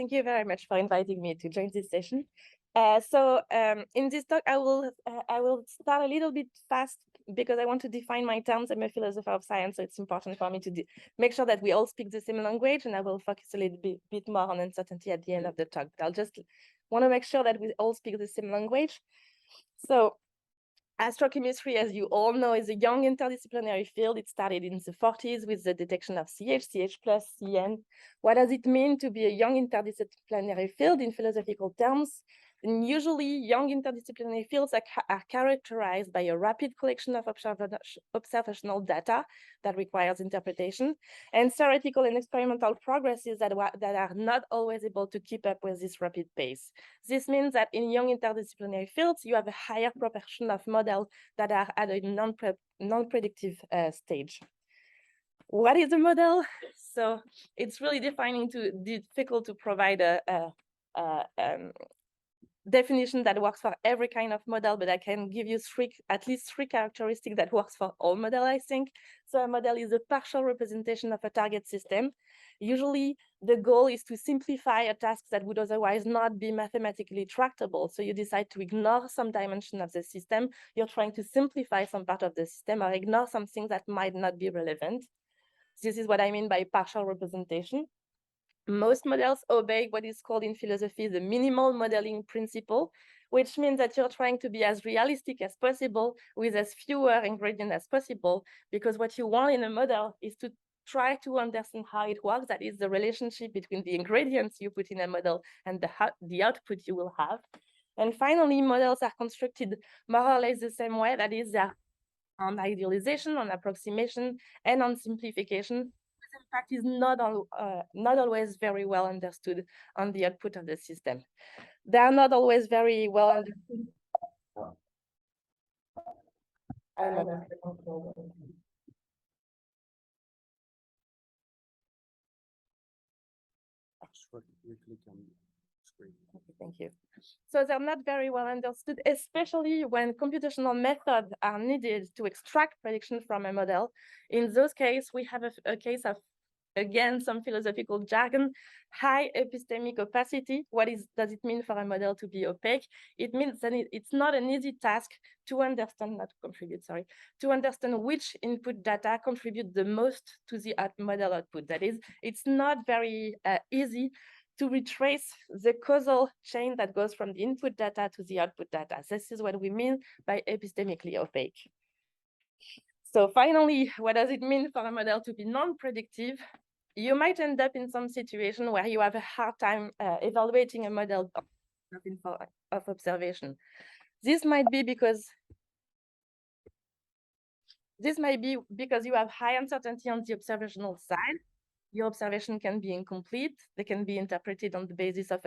Thank you very much for inviting me to join this session. In this talk, I will start a little bit fast because I want to define my terms. I'm a philosopher of science, so it's important for me to make sure that we all speak the same language, and I will focus a little bit more on uncertainty at the end of the talk. But I'll just want to make sure that we all speak the same language. So astrochemistry, as you all know, is a young interdisciplinary field. It started in the 40s with the detection of CH+, CN. What does it mean to be a young interdisciplinary field in philosophical terms? And usually, young interdisciplinary fields are characterized by a rapid collection of observational data that requires interpretation, and theoretical and experimental progresses that are not always able to keep up with this rapid pace. This means that in young interdisciplinary fields, you have a higher proportion of models that are at a non-predictive stage. What is a model? So it's really difficult to provide a definition that works for every kind of model, but I can give you at least three characteristics that works for all models, I think. So a model is a partial representation of a target system. Usually the goal is to simplify a task that would otherwise not be mathematically tractable. So you decide to ignore some dimension of the system. You're trying to simplify some part of the system or ignore something that might not be relevant. This is what I mean by partial representation. Most models obey what is called in philosophy the minimal modeling principle, which means that you're trying to be as realistic as possible with as fewer ingredients as possible, because what you want in a model is to try to understand how it works. That is the relationship between the ingredients you put in a model and the output you will have. And finally, models are constructed more or less the same way. That is, they're on idealization, on approximation, and on simplification. In fact, is not always very well understood on the output of the system. They are not always very well understood. Okay, thank you. So they're not very well understood, especially when computational methods are needed to extract prediction from a model. In those cases, we have a case of, again, some philosophical jargon, high epistemic opacity. What does it mean for a model to be opaque? It means that it's not an easy task to understand, to understand which input data contribute the most to the model output. That is, it's not very easy to retrace the causal chain that goes from the input data to the output data. This is what we mean by epistemically opaque. So finally, what does it mean for a model to be non-predictive? You might end up in some situation where you have a hard time evaluating a model of observation. This might be because you have high uncertainty on the observational side. Your observation can be incomplete. They can be interpreted on the basis of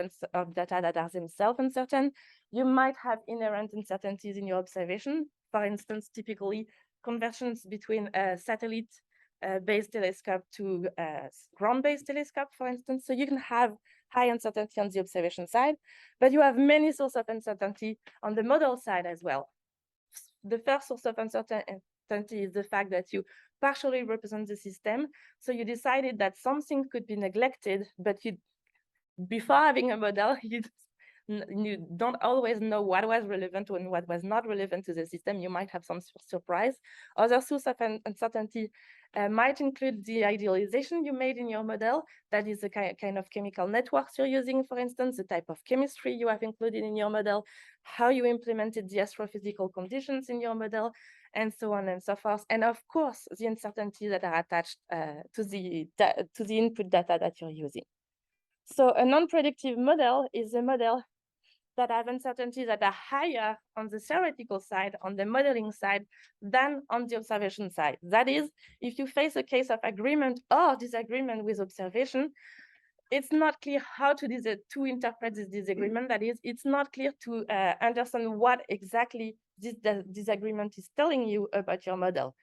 data that are themselves uncertain. You might have inherent uncertainties in your observation. For instance, typically conversions between a satellite-based telescope to a ground-based telescope, for instance. So you can have high uncertainty on the observation side, but you have many sources of uncertainty on the model side as well. The first source of uncertainty is the fact that you partially represent the system. So you decided that something could be neglected, but before having a model, you don't always know what was relevant and what was not relevant to the system. You might have some surprise. Other source of uncertainty might include the idealization you made in your model. That is the kind of chemical networks you're using, for instance, the type of chemistry you have included in your model, how you implemented the astrophysical conditions in your model, and so on and so forth. And of course, the uncertainties that are attached to the input data that you're using. So a non-predictive model is a model that have uncertainties that are higher on the theoretical side, on the modeling side, than on the observation side. That is, if you face a case of agreement or disagreement with observation, it's not clear how to interpret this disagreement. That is, it's not clear to understand what exactly this disagreement is telling you about your model.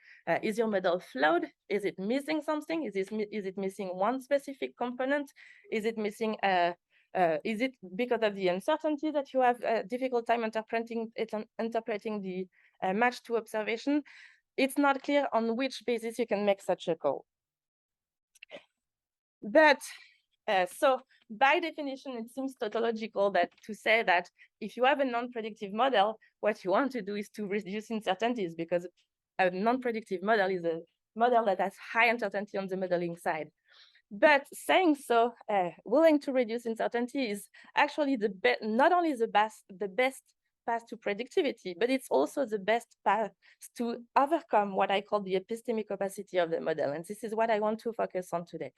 Is your model flawed? Is it missing something? Is it missing one specific component? Is it missing is it because of the uncertainty that you have a difficult time interpreting the match to observation? It's not clear on which basis you can make such a call. But so by definition, it seems tautological that to say that if you have a non-predictive model, what you want to do is to reduce uncertainties, because a non-predictive model is a model that has high uncertainty on the modeling side. But saying so, willing to reduce uncertainty is actually not only the best path to predictivity, but it's also the best path to overcome what I call the epistemic opacity of the model. And this is what I want to focus on today.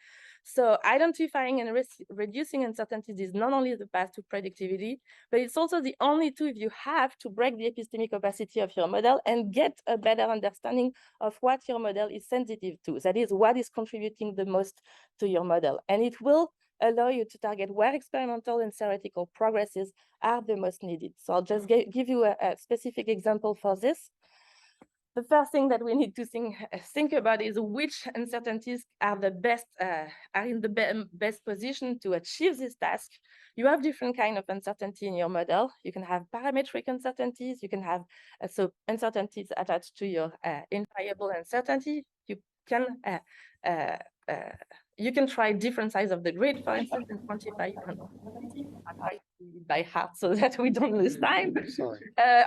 So identifying and reducing uncertainties is not only the path to predictivity, but it's also the only tool you have to break the epistemic opacity of your model and get a better understanding of what your model is sensitive to. That is, what is contributing the most to your model. And it will allow you to target where experimental and theoretical progresses are the most needed. So I'll just give you a specific example for this. The first thing that we need to think about is which uncertainties are the best, are in the best position to achieve this task. You have different kind of uncertainty in your model. You can have parametric uncertainties. You can have so uncertainties attached to your invariable uncertainty. You can try different sizes of the grid, for instance, and quantify your uncertainty. I'm trying to read by heart so that we don't lose time. Sorry.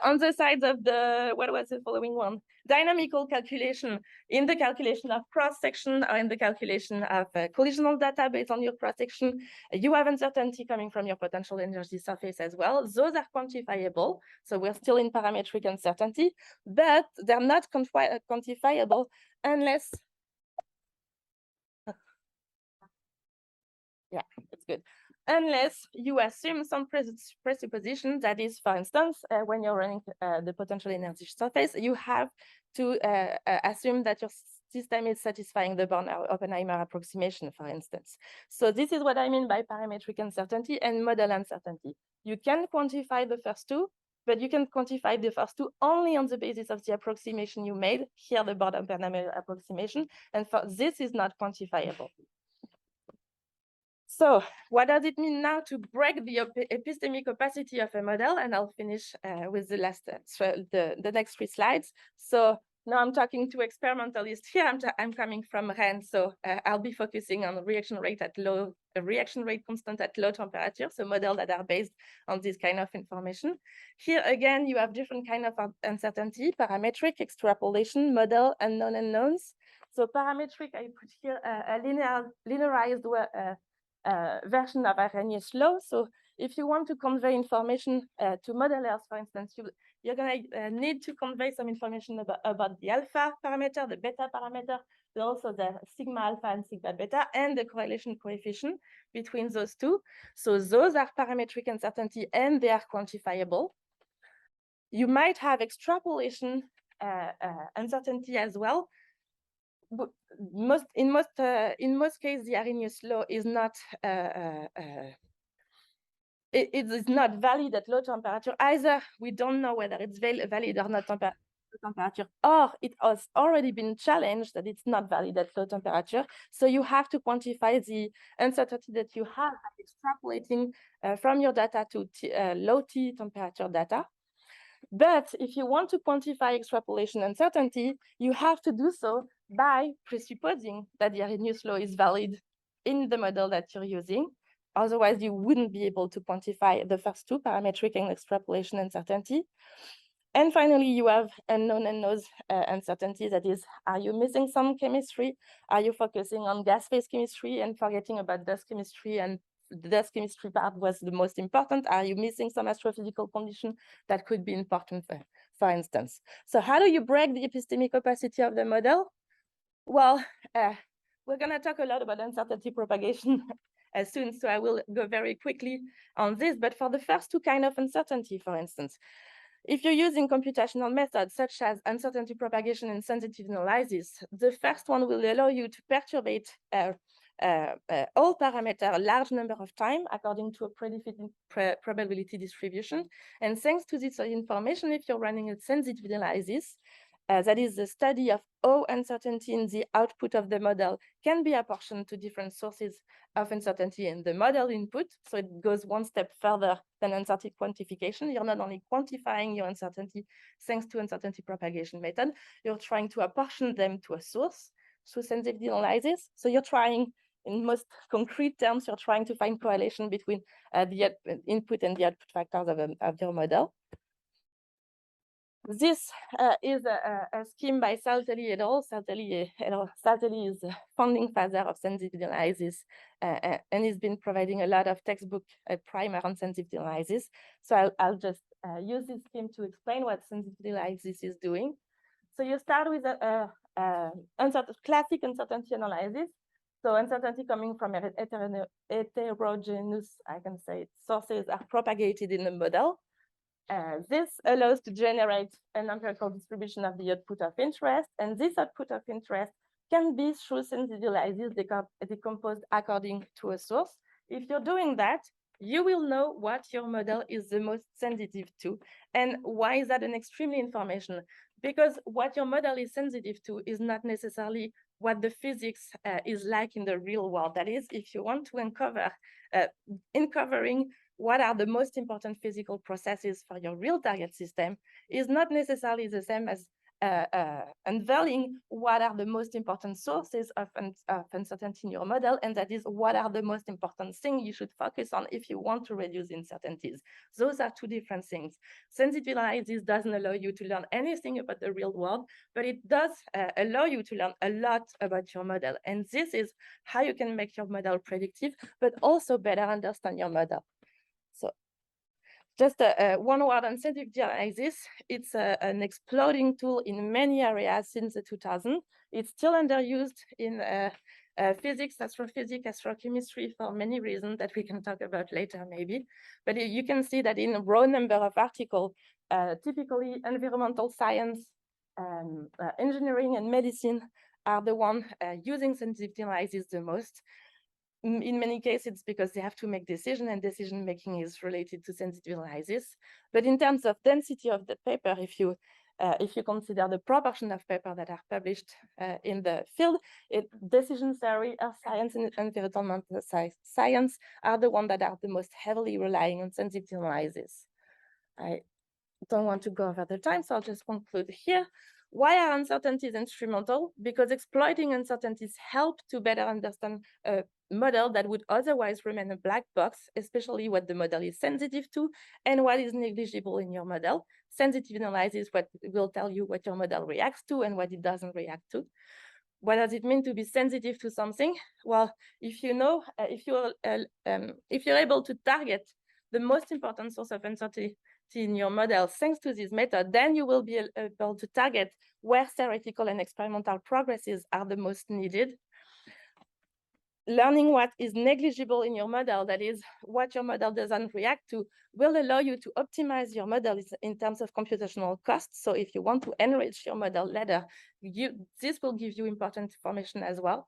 On the sides of the, what was the following one? Dynamical calculation. In the calculation of cross-section or in the calculation of collisional data based on your cross-section, you have uncertainty coming from your potential energy surface as well. Those are quantifiable. So we're still in parametric uncertainty, but they're not quantifiable unless, yeah, it's good. Unless you assume some presupposition, that is, for instance, when you're running the potential energy surface, you have to assume that your system is satisfying the Born-Oppenheimer approximation, for instance. So this is what I mean by parametric uncertainty and model uncertainty. You can quantify the first two, but you can quantify the first two only on the basis of the approximation you made, here the Born-Oppenheimer approximation, and for this is not quantifiable. So what does it mean now to break the epistemic opacity of a model? And I'll finish with the last, the next 3 slides. So now I'm talking to experimentalists here. I'm coming from Rennes, so I'll be focusing on reaction rate at low, reaction rate constant at low temperature, so models that are based on this kind of information. Here again, you have different kind of uncertainty: parametric, extrapolation, model, unknown unknowns. So parametric, I put here a linearized version of Arrhenius law. So if you want to convey information to modelers, for instance, you're going to need to convey some information about the alpha parameter, the beta parameter, but also the sigma alpha and sigma beta, and the correlation coefficient between those two. So those are parametric uncertainty, and they are quantifiable. You might have extrapolation uncertainty as well. But in most cases, the Arrhenius law is not it is not valid at low temperature. Either we don't know whether it's valid or not temperature, or it has already been challenged that it's not valid at low temperature. So you have to quantify the uncertainty that you have by extrapolating from your data to low T temperature data. But if you want to quantify extrapolation uncertainty, you have to do so by presupposing that the Arrhenius law is valid in the model that you're using. Otherwise, you wouldn't be able to quantify the first two, parametric and extrapolation uncertainty. And finally, you have unknown unknowns uncertainty. That is, are you missing some chemistry? Are you focusing on gas phase chemistry and forgetting about dust chemistry, and the dust chemistry part was the most important? Are you missing some astrophysical condition that could be important, for instance? So how do you break the epistemic opacity of the model? Well, we're going to talk a lot about uncertainty propagation soon, so I will go very quickly on this. But for the first two kind of uncertainty, for instance, if you're using computational methods such as uncertainty propagation and sensitivity analysis, the first one will allow you to perturbate all parameters a large number of times according to a predefined probability distribution. And thanks to this information, if you're running a sensitivity analysis, that is the study of how uncertainty in the output of the model can be apportioned to different sources of uncertainty in the model input. So it goes one step further than uncertainty quantification. You're not only quantifying your uncertainty thanks to uncertainty propagation method, you're trying to apportion them to a source through sensitivity analysis. So you're trying in most concrete terms, you're trying to find correlation between the input and the output factors of your model. This is a scheme by Atelier et al. Atelier is the founding father of sensitivity analysis, and he's been providing a lot of textbook primer on sensitivity analysis. So I'll just use this scheme to explain what sensitivity analysis is doing. So you start with a classic uncertainty analysis. So uncertainty coming from heterogeneous, I can say, sources are propagated in the model. This allows to generate an empirical distribution of the output of interest, and this output of interest can be through sensitivity analysis decomposed according to a source. If you're doing that, you will know what your model is the most sensitive to. And why is that an extremely information? Because what your model is sensitive to is not necessarily what the physics is like in the real world. That is, if you want to uncovering what are the most important physical processes for your real target system is not necessarily the same as unveiling what are the most important sources of uncertainty in your model, and that is what are the most important things you should focus on if you want to reduce uncertainties. Those are two different things. Sensitivity analysis doesn't allow you to learn anything about the real world, but it does allow you to learn a lot about your model. And this is how you can make your model predictive, but also better understand your model. So just one word on sensitivity analysis. It's an exploding tool in many areas since the 2000s. It's still underused in physics, astrophysics, astrochemistry for many reasons that we can talk about later maybe. But you can see that in a broad number of articles, typically environmental science, engineering and medicine are the ones using sensitivity analysis the most. In many cases, it's because they have to make decisions, and decision making is related to sensitivity analysis. But in terms of density of the paper, if you consider the proportion of papers that are published in the field, decision theory, earth science, and environmental science are the ones that are the most heavily relying on sensitivity analysis. I don't want to go over the time, so I'll just conclude here. Why are uncertainties instrumental? Because exploiting uncertainties help to better understand a model that would otherwise remain a black box, especially what the model is sensitive to and what is negligible in your model. Sensitivity analysis will tell you what your model reacts to and what it doesn't react to. What does it mean to be sensitive to something? Well, if you know, if you're able to target the most important source of uncertainty in your model thanks to this method, then you will be able to target where theoretical and experimental progresses are the most needed. Learning what is negligible in your model, that is what your model doesn't react to, will allow you to optimize your model in terms of computational costs. So if you want to enrich your model later, this will give you important information as well.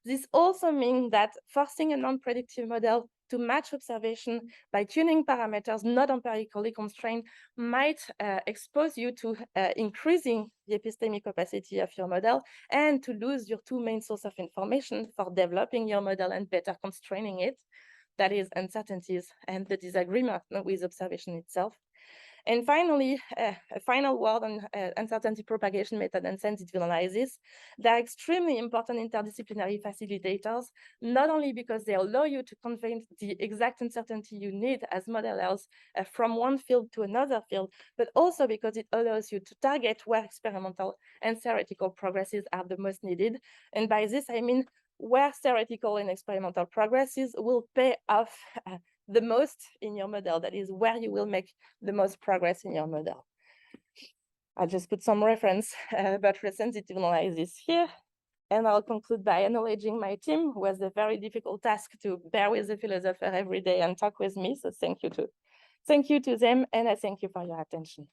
This also means that forcing a non-predictive model to match observation by tuning parameters not empirically constrained might expose you to increasing the epistemic opacity of your model and to lose your two main sources of information for developing your model and better constraining it, that is uncertainties and the disagreement with observation itself. And finally, a final word on uncertainty propagation method and sensitivity analysis. They're extremely important interdisciplinary facilitators, not only because they allow you to convey the exact uncertainty you need as modelers from one field to another field, but also because it allows you to target where experimental and theoretical progresses are the most needed. And by this, I mean where theoretical and experimental progresses will pay off the most in your model, that is where you will make the most progress in your model. I'll just put some reference about sensitivity analysis here, and I'll conclude by acknowledging my team, who has a very difficult task to bear with the philosopher every day and talk with me. So thank you to them, and I thank you for your attention.